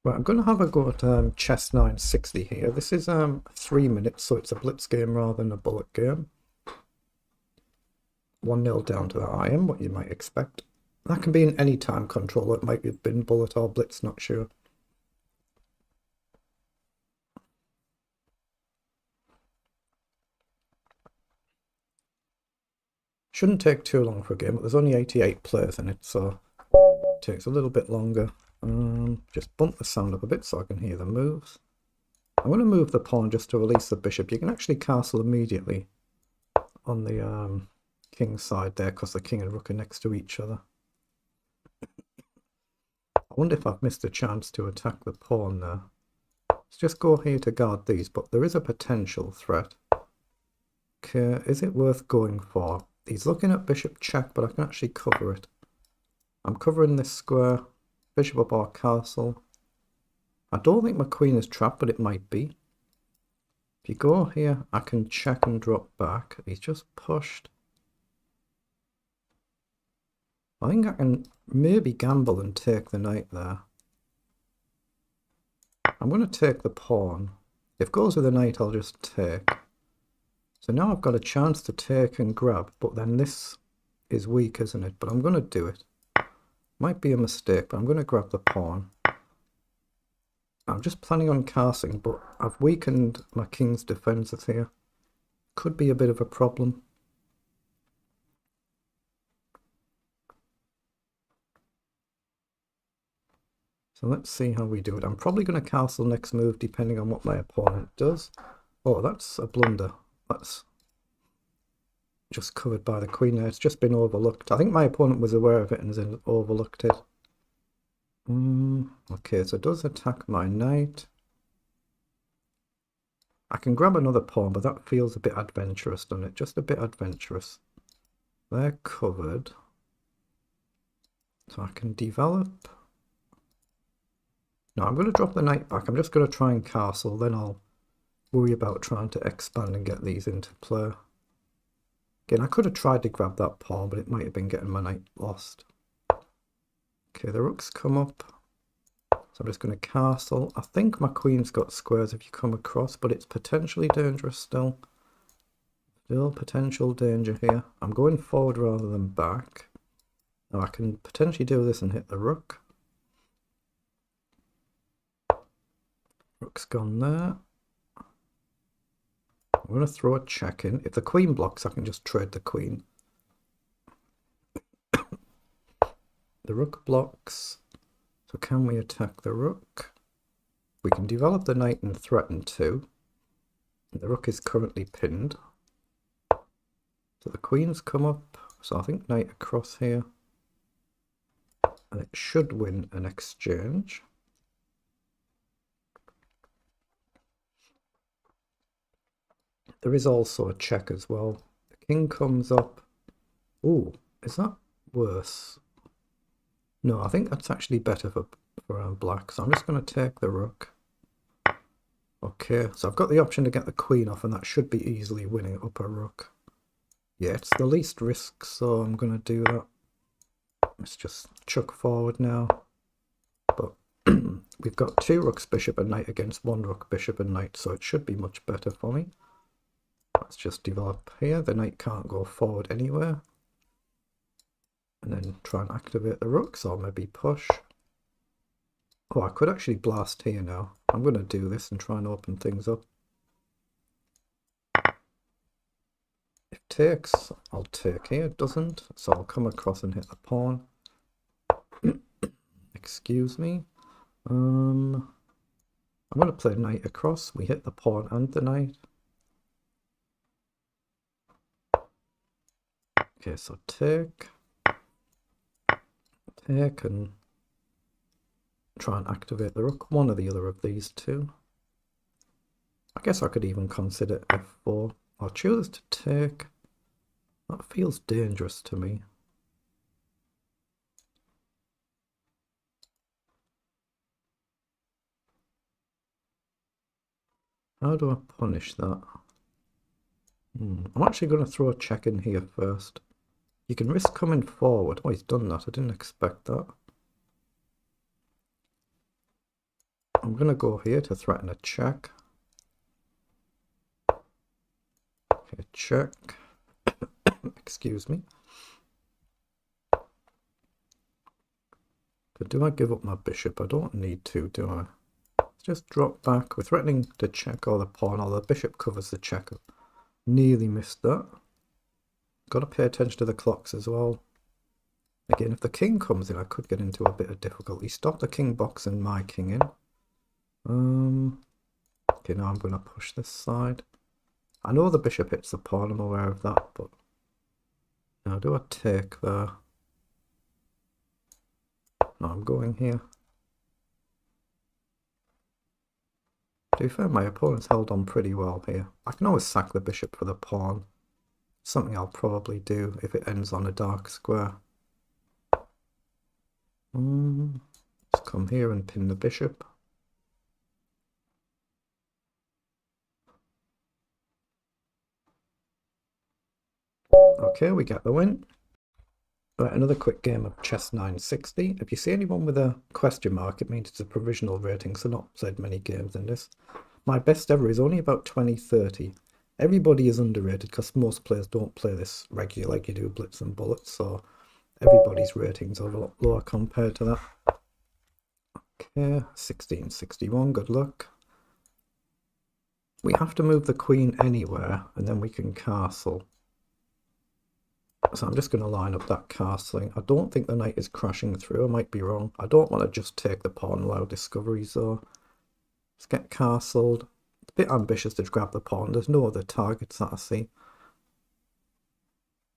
Right, I'm going to have a go at chess960 here. This is 3 minutes, so it's a blitz game rather than a bullet game. 1-0 down to the IM, what you might expect. That can be in any time control. It might have been bullet or blitz, not sure. Shouldn't take too long for a game, but there's only 88 players in it, so it takes a little bit longer. Just bump the sound up a bit so I can hear the moves. I'm going to move the pawn just to release the bishop. You can actually castle immediately on the king's side there because the king and rook are next to each other. I wonder if I've missed a chance to attack the pawn there. Let's just go here to guard these, but there is a potential threat. Okay, is it worth going for? He's looking at bishop check, but I can actually cover it. I'm covering this square, bishop up our castle. I don't think my queen is trapped, but it might be. If you go here, I can check and drop back. He's just pushed. I think I can maybe gamble and take the knight there. I'm going to take the pawn. If it goes with the knight, I'll just take. So now I've got a chance to take and grab, but then this is weak, isn't it? But I'm going to do it. Might be a mistake, but I'm going to grab the pawn. I'm just planning on castling, but I've weakened my king's defences here. Could be a bit of a problem. So let's see how we do it. I'm probably going to castle next move depending on what my opponent does. Oh, that's a blunder. That's just covered by the queen there. It's just been overlooked. I think my opponent was aware of it and has overlooked it. Okay, so it does attack my knight. I can grab another pawn, but that feels a bit adventurous, doesn't it? Just a bit adventurous. They're covered. So I can develop. No, I'm going to drop the knight back. I'm just going to try and castle, then I'll worry about trying to expand and get these into play. Again, I could have tried to grab that pawn, but it might have been getting my knight lost. Okay, the rook's come up. So I'm just going to castle. I think my queen's got squares if you come across, but it's potentially dangerous still. Still potential danger here. I'm going forward rather than back. Now I can potentially do this and hit the rook. Rook's gone there. I'm going to throw a check in. If the queen blocks, I can just trade the queen. The rook blocks. So can we attack the rook? We can develop the knight and threaten too. The rook is currently pinned. So the queen's come up. So I think knight across here. And it should win an exchange. There is also a check as well. The king comes up. Ooh, is that worse? No, I think that's actually better for black. So I'm just going to take the rook. Okay, so I've got the option to get the queen off, and that should be easily winning up a rook. Yeah, it's the least risk, so I'm going to do that. Let's just chuck forward now. But we've got 2 rooks, bishop and knight against 1 rook, bishop and knight, so it should be much better for me. Let's just develop here. The knight can't go forward anywhere. And then try and activate the rooks, or maybe push. Oh, I could actually blast here now. I'm going to do this and try and open things up. If takes, I'll take here. It doesn't, so I'll come across and hit the pawn. Excuse me. I'm going to play knight across. We hit the pawn and the knight. Okay, so take and try and activate the rook. One or the other of these two. I guess I could even consider f4. I'll choose to take. That feels dangerous to me. How do I punish that? I'm actually going to throw a check in here first. You can risk coming forward. Oh, he's done that. I didn't expect that. I'm going to go here to threaten a check. Okay, check. Excuse me. But do I give up my bishop? I don't need to, do I? Let's just drop back. We're threatening to check or the pawn, or the bishop covers the check. Nearly missed that. Got to pay attention to the clocks as well. Again, if the king comes in, I could get into a bit of difficulty. Stop the king box and my king in. Okay, now I'm going to push this side. I know the bishop hits the pawn, I'm aware of that, but now do I take there? No, I'm going here. To be fair, my opponent's held on pretty well here. I can always sack the bishop for the pawn. Something I'll probably do if it ends on a dark square. Let's come here and pin the bishop. Okay, we get the win. Right, another quick game of chess960. If you see anyone with a question mark, it means it's a provisional rating, so not said many games in this. My best ever is only about 20-30. Everybody is underrated because most players don't play this regularly like you do Blitz and Bullets, so everybody's ratings are a lot lower compared to that. Okay, 1661, good luck. We have to move the queen anywhere, and then we can castle. So I'm just going to line up that castling. I don't think the knight is crashing through. I might be wrong. I don't want to just take the pawn and allow discoveries, though. Let's get castled. It's a bit ambitious to grab the pawn. There's no other targets that I see.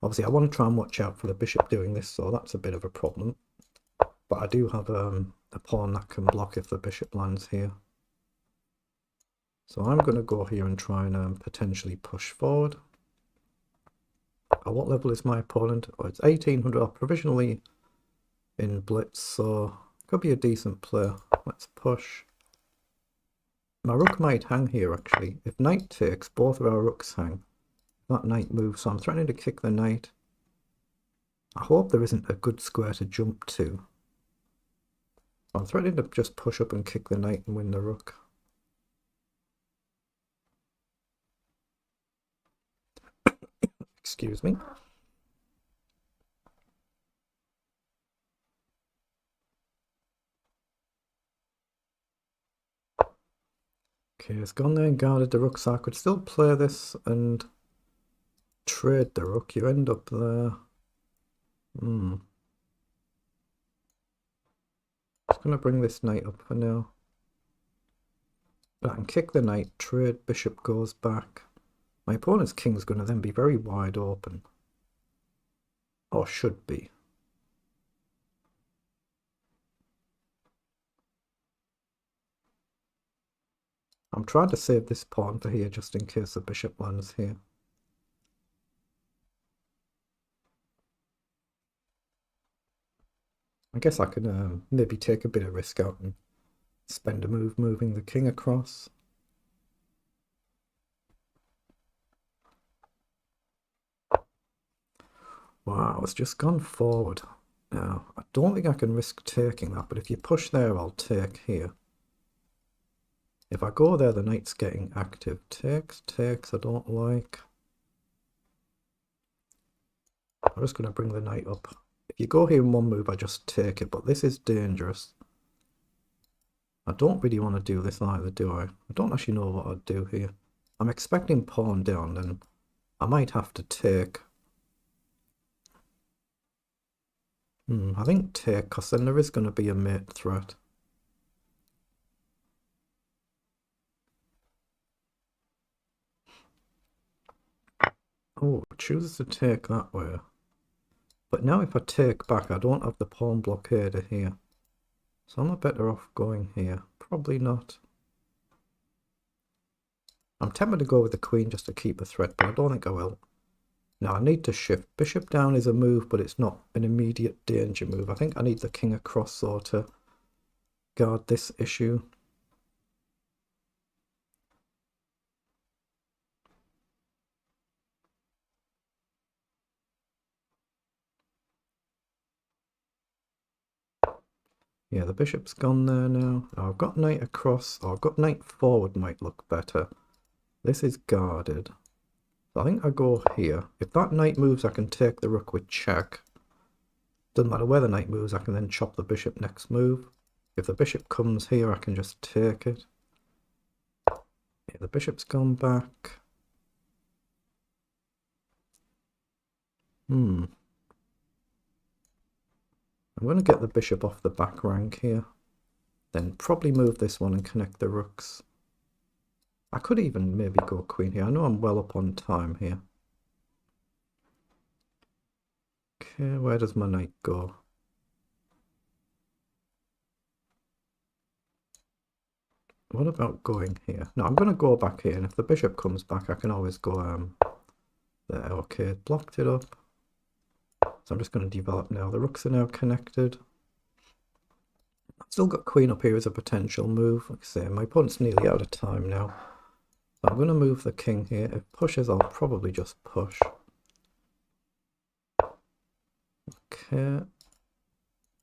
Obviously, I want to try and watch out for the bishop doing this, so that's a bit of a problem. But I do have a pawn that can block if the bishop lands here. So I'm going to go here and try and potentially push forward. At what level is my opponent? Oh, it's 1800. Provisionally in Blitz, so could be a decent player. Let's push. My rook might hang here, actually. If knight takes, both of our rooks hang. That knight moves, so I'm threatening to kick the knight. I hope there isn't a good square to jump to. I'm threatening to just push up and kick the knight and win the rook. Excuse me. Okay, it's gone there and guarded the rook, so I could still play this and trade the rook. You end up there. Just going to bring this knight up for now. But I can kick the knight, trade, bishop goes back. My opponent's king is going to then be very wide open. Or should be. I'm trying to save this pawn for here just in case the bishop lands here. I guess I can maybe take a bit of risk out and spend a move moving the king across. Wow, it's just gone forward. Now, I don't think I can risk taking that, but if you push there, I'll take here. If I go there, the knight's getting active. Takes, I don't like. I'm just going to bring the knight up. If you go here in one move, I just take it, but this is dangerous. I don't really want to do this either, do I? I don't actually know what I'd do here. I'm expecting pawn down, then I might have to take. I think take, because then there is going to be a mate threat. Oh, it chooses to take that way. But now if I take back, I don't have the pawn blockader here. So am I better off going here? Probably not. I'm tempted to go with the queen just to keep the threat, but I don't think I will. Now I need to shift. Bishop down is a move, but it's not an immediate danger move. I think I need the king across though to guard this issue. Yeah, the bishop's gone there now. Oh, I've got knight across. Oh, I've got knight forward might look better. This is guarded. So I think I go here. If that knight moves, I can take the rook with check. Doesn't matter where the knight moves, I can then chop the bishop next move. If the bishop comes here, I can just take it. Yeah, the bishop's gone back. I'm going to get the bishop off the back rank here. Then probably move this one and connect the rooks. I could even maybe go queen here. I know I'm well up on time here. Okay, where does my knight go? What about going here? No, I'm going to go back here, and if the bishop comes back, I can always go there. Okay, blocked it up. So I'm just going to develop now. The rooks are now connected. I've still got queen up here as a potential move. Like I say, my opponent's nearly out of time now. So I'm going to move the king here. If pushes, I'll probably just push. Okay.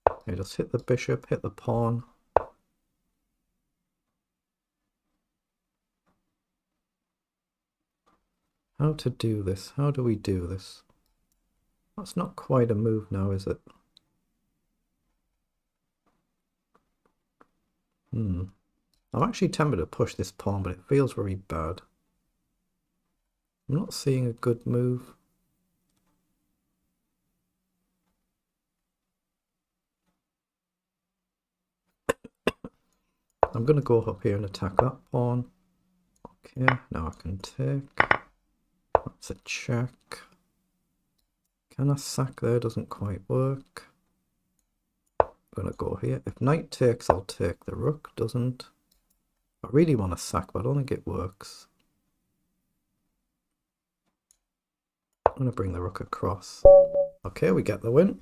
Okay, just hit the bishop, hit the pawn. How to do this? How do we do this? That's not quite a move now, is it? I'm actually tempted to push this pawn, but it feels very bad. I'm not seeing a good move. I'm going to go up here and attack that pawn. Okay, now I can take. That's a check. Can I sack there? Doesn't quite work. I'm going to go here. If knight takes, I'll take the rook. Doesn't. I really want to sack, but I don't think it works. I'm going to bring the rook across. Okay, we get the win.